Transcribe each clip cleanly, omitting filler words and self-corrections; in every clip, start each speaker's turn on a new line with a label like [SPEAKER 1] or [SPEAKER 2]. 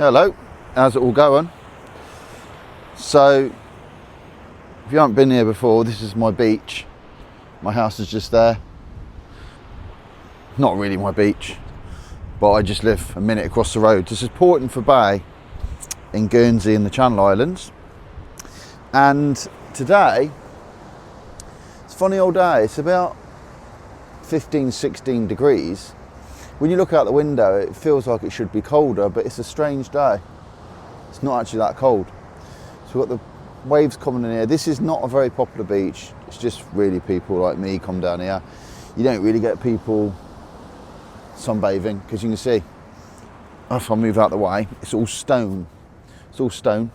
[SPEAKER 1] Hello, how's it all going? So, if you haven't been here before, this is my beach. My house is just there. Not really my beach, but I just live a minute across the road. This is Portinfer Bay in Guernsey in the Channel Islands. And today, it's a funny old day. It's about 15, 16 degrees. When you look out the window, it feels like it should be colder, but it's a strange day. It's not actually that cold. So we've got the waves coming in here. This is not a very popular beach. It's just really people like me come down here. You don't really get people sunbathing, because you can see, if I move out the way, it's all stone. It's all stone.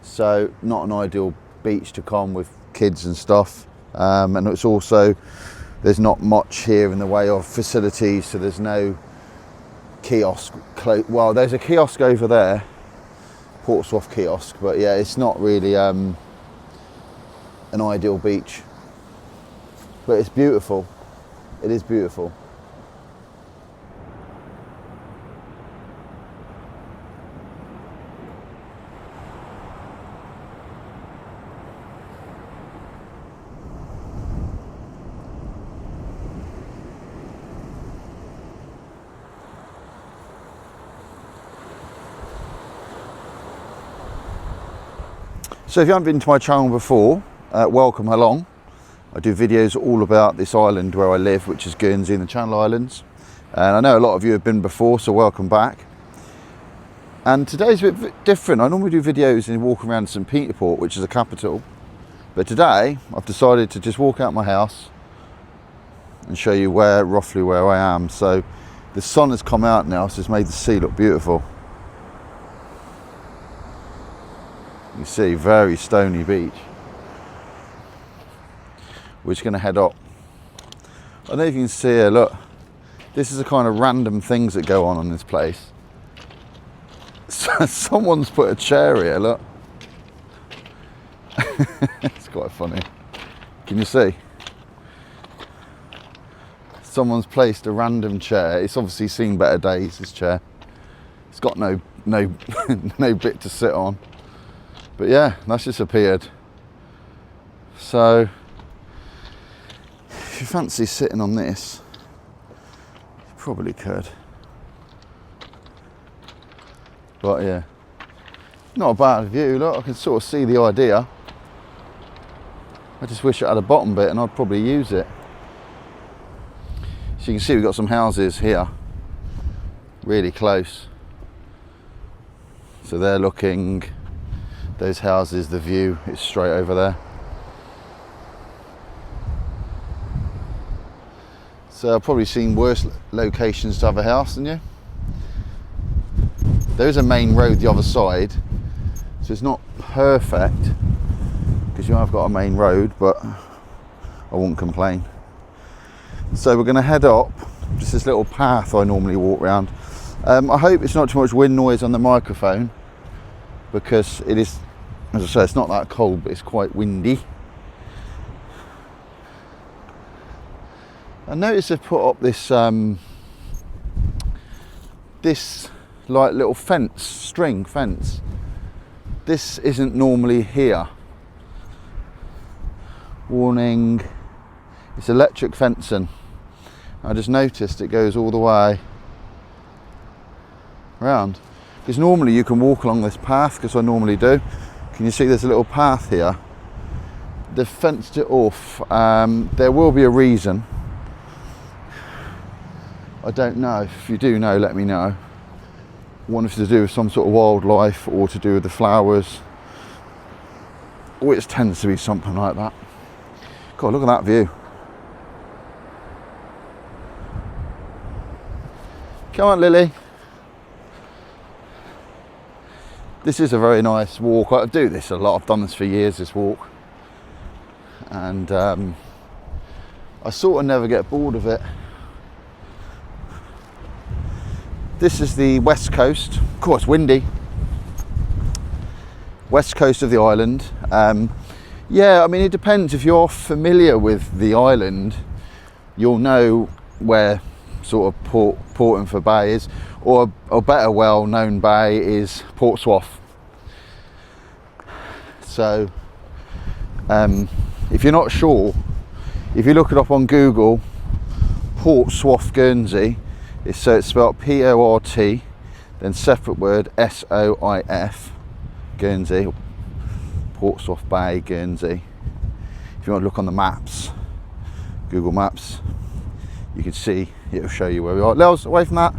[SPEAKER 1] So not an ideal beach to come with kids and stuff. And it's also, there's not much here in the way of facilities, so there's no kiosk. Well, there's a kiosk over there, Soif kiosk, but yeah, it's not really an ideal beach. But it's beautiful. It is beautiful. So if you haven't been to my channel before, welcome along. I do videos all about this island where I live, which is Guernsey in the Channel Islands. And I know a lot of you have been before, so welcome back. And today's a bit different. I normally do videos and walk around St. Peter Port, which is the capital. But today, I've decided to just walk out my house and show you roughly where I am. So the sun has come out now, so it's made the sea look beautiful. You see, very stony beach. We're just going to head up. I don't know if you can see here, look. This is the kind of random things that go on in this place. So someone's put a chair here, look. It's quite funny. Can you see? Someone's placed a random chair. It's obviously seen better days, this chair. It's got no bit to sit on. But yeah, that's just appeared. So, if you fancy sitting on this, you probably could. But yeah, not a bad view. Look, I can sort of see the idea. I just wish it had a bottom bit and I'd probably use it. So you can see we've got some houses here, really close. So they're looking, those houses, the view is straight over there. So I've probably seen worse locations to have a house than you. There is a main road the other side, so it's not perfect because you have got a main road, but I won't complain. So we're going to head up just this little path I normally walk around. I hope it's not too much wind noise on the microphone, because it is, as I say, it's not that cold, but it's quite windy. I noticed they've put up this this like little fence, string fence. This isn't normally here. Warning, it's electric fencing. I just noticed it goes all the way around. Because normally you can walk along this path, because I normally do. Can you see there's a little path here? They've fenced it off. There will be a reason. I don't know. If you do know, let me know. One is to do with some sort of wildlife, or to do with the flowers, which tends to be something like that. God, look at that view. Come on, Lily. This is a very nice walk. I do this a lot. I've done this for years, this walk. And I sort of never get bored of it. This is the west coast. Of course, windy. West coast of the island. Yeah, I mean, it depends. If you're familiar with the island, you'll know where sort of Portinfer Bay is. or a better well-known bay is Port Soif. So if you're not sure, if you look it up on Google, Port Soif Guernsey, it's spelled P-O-R-T, then separate word S-O-I-F, Guernsey, Port Soif Bay, Guernsey. If you want to look on the maps, Google Maps, you can see, it'll show you where we are. Lels, away from that.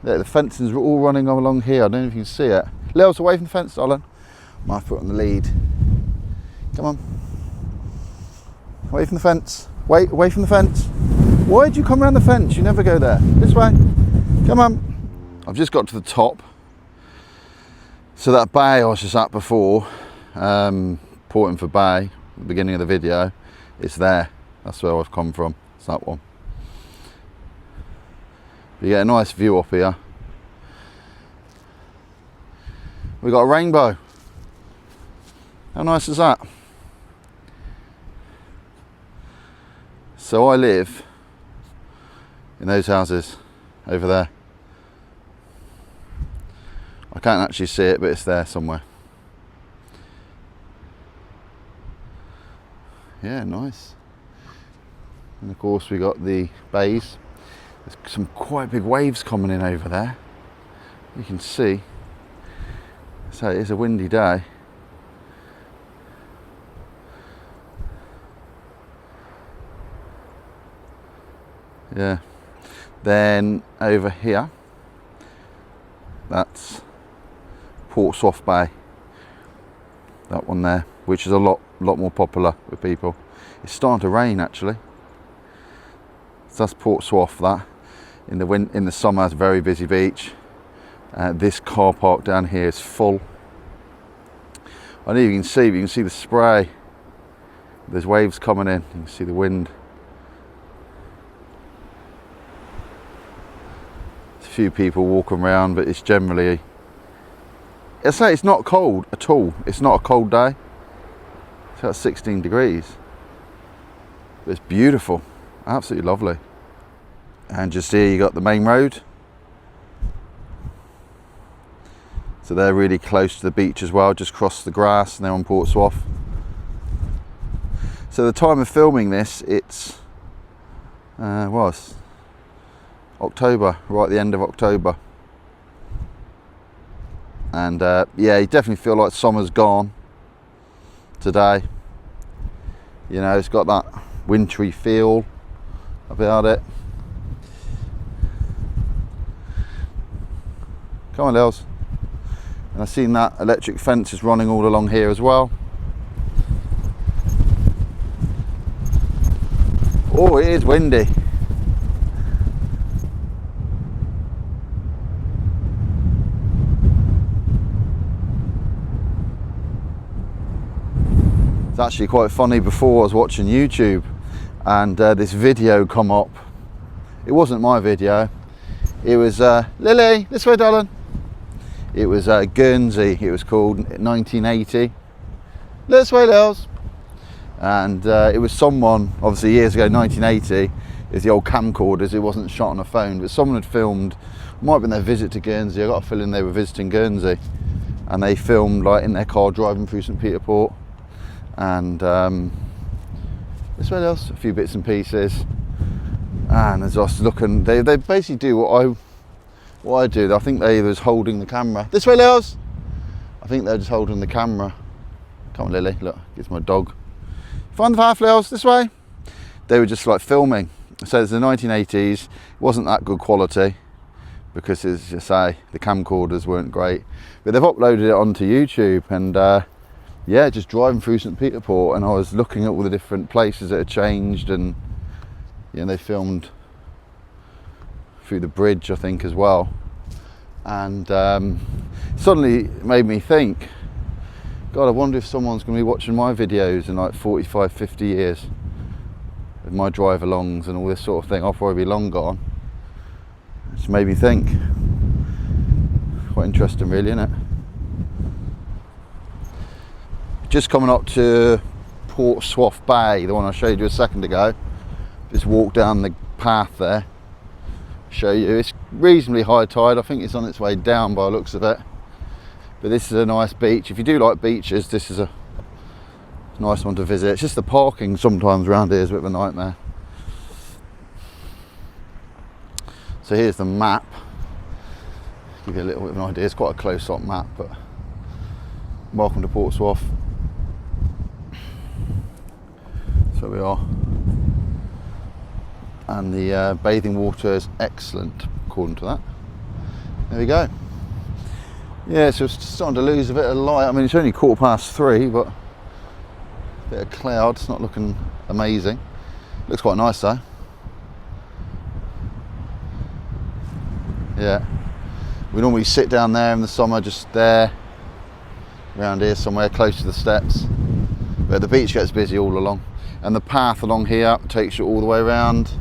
[SPEAKER 1] Look, the fencing's all running along here. I don't know if you can see it. Lels, away from the fence, darling. Might put on the lead. Come on. Away from the fence. Wait, away from the fence. Why did you come around the fence? You never go there. This way. Come on. I've just got to the top. So that bay I was just at before, Portinfer Bay, at the beginning of the video, it's there. That's where I've come from. It's that one. You get a nice view up here. We've got a rainbow. How nice is that? So I live in those houses over there. I can't actually see it, but it's there somewhere. Yeah, nice. And of course we got the bays. There's some quite big waves coming in over there. You can see. So it is a windy day. Yeah. Then over here, that's Port Soif Bay. That one there, which is a lot more popular with people. It's starting to rain actually. So that's Port Soif. That in the summer, it's a very busy beach. This car park down here is full. I know you can see, but you can see the spray. There's waves coming in. You can see the wind. There's a few people walking around, but it's generally, I say it's not cold at all. It's not a cold day. It's about 16 degrees. But it's beautiful, absolutely lovely. And just here you got the main road. So they're really close to the beach as well, just cross the grass and they're on Port Soif. So the time of filming this, it's October, right at the end of October. And yeah, you definitely feel like summer's gone today. You know, it's got that wintry feel about it. Come on, Lils. And I've seen that electric fence is running all along here as well. Oh, it is windy. It's actually quite funny. Before I was watching YouTube and this video come up. It wasn't my video. It was Lily, this way, darling. It was Guernsey. It was called 1980. This way, Lils. And it was someone, obviously years ago, 1980. Is the old camcorders. It wasn't shot on a phone, but someone had filmed. Might have been their visit to Guernsey. I got a feeling they were visiting Guernsey, and they filmed like in their car driving through St Peter Port. And this way, Lils. A few bits and pieces. And as I was looking, they basically do what I do. I think they was holding the camera. This way, Lils. I think they're just holding the camera. Come on, Lily. Look, it's my dog. Find the path, Lils. This way. They were just like filming. So it's the 1980s. It wasn't that good quality because, as you say, the camcorders weren't great. But they've uploaded it onto YouTube, and yeah, just driving through St Peter Port, and I was looking at all the different places that had changed, and you know, they filmed through the bridge, I think, as well. And suddenly it made me think, God, I wonder if someone's going to be watching my videos in like 45, 50 years of my drive-alongs and all this sort of thing. I'll probably be long gone. It just made me think. Quite interesting, really, isn't it? Just coming up to Port Soif Bay, the one I showed you a second ago. Just walk down the path there. show you. It's reasonably high tide. I think it's on its way down by the looks of it. But this is a nice beach. If you do like beaches, this is a nice one to visit. It's just the parking sometimes around here is a bit of a nightmare. So here's the map. Give you a little bit of an idea. It's quite a close-up map, but welcome to Port Soif. So we are. And the bathing water is excellent, according to that. There we go. Yeah, so it's starting to lose a bit of light. I mean, it's only 3:15, but a bit of cloud. It's not looking amazing. Looks quite nice though. Yeah. We normally sit down there in the summer, just there, around here somewhere close to the steps. But the beach gets busy all along. And the path along here takes you all the way around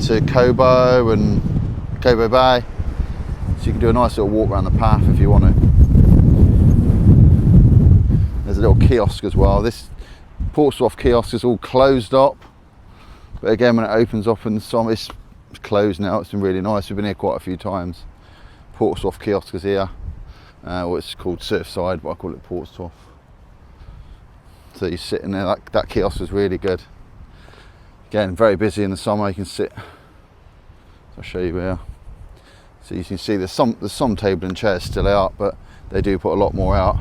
[SPEAKER 1] to Cobo and Cobo Bay. So you can do a nice little walk around the path if you want to. There's a little kiosk as well. This Port Soif kiosk is all closed up. But again, when it opens up in the summer, it's closed now. It's been really nice. We've been here quite a few times. Port Soif kiosk is here. Well, it's called Surfside, but I call it Port Soif. So you sit in there, that kiosk is really good. Again, very busy in the summer, you can sit. I'll show you where. So you can see there's some table and chairs still out, but they do put a lot more out.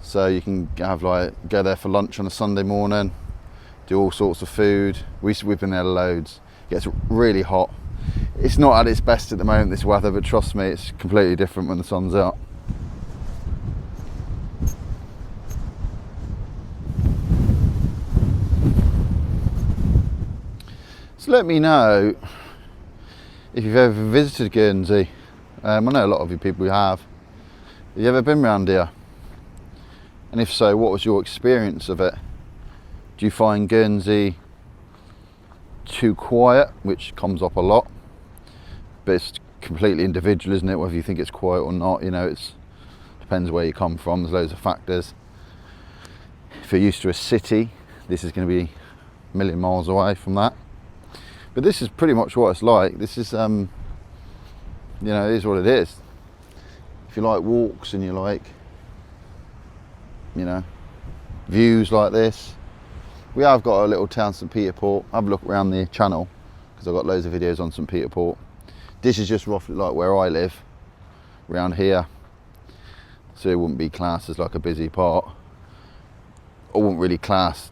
[SPEAKER 1] So you can have go there for lunch on a Sunday morning, do all sorts of food. We've been there loads. It gets really hot. It's not at its best at the moment, this weather, but trust me, it's completely different when the sun's out. So let me know if you've ever visited Guernsey. I know a lot of you people have. Have you ever been around here? And if so, what was your experience of it? Do you find Guernsey too quiet, which comes up a lot? But it's completely individual, isn't it? Whether you think it's quiet or not, you know, it depends where you come from. There's loads of factors. If you're used to a city, this is going to be a million miles away from that. But this is pretty much what it's like. This is, you know, it is what it is. If you like walks and you like, you know, views like this. We have got a little town, St Peter Port. Have a look around the channel, because I've got loads of videos on St Peter Port. This is just roughly like where I live, around here. So it wouldn't be classed as like a busy part. I wouldn't really class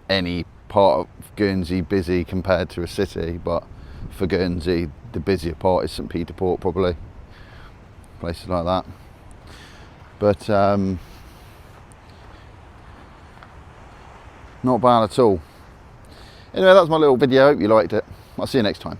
[SPEAKER 1] any part of Guernsey busy compared to a city, but for Guernsey the busier part is St Peter Port, probably, places like that. But not bad at all. Anyway, that's my little video. Hope you liked it. I'll see you next time.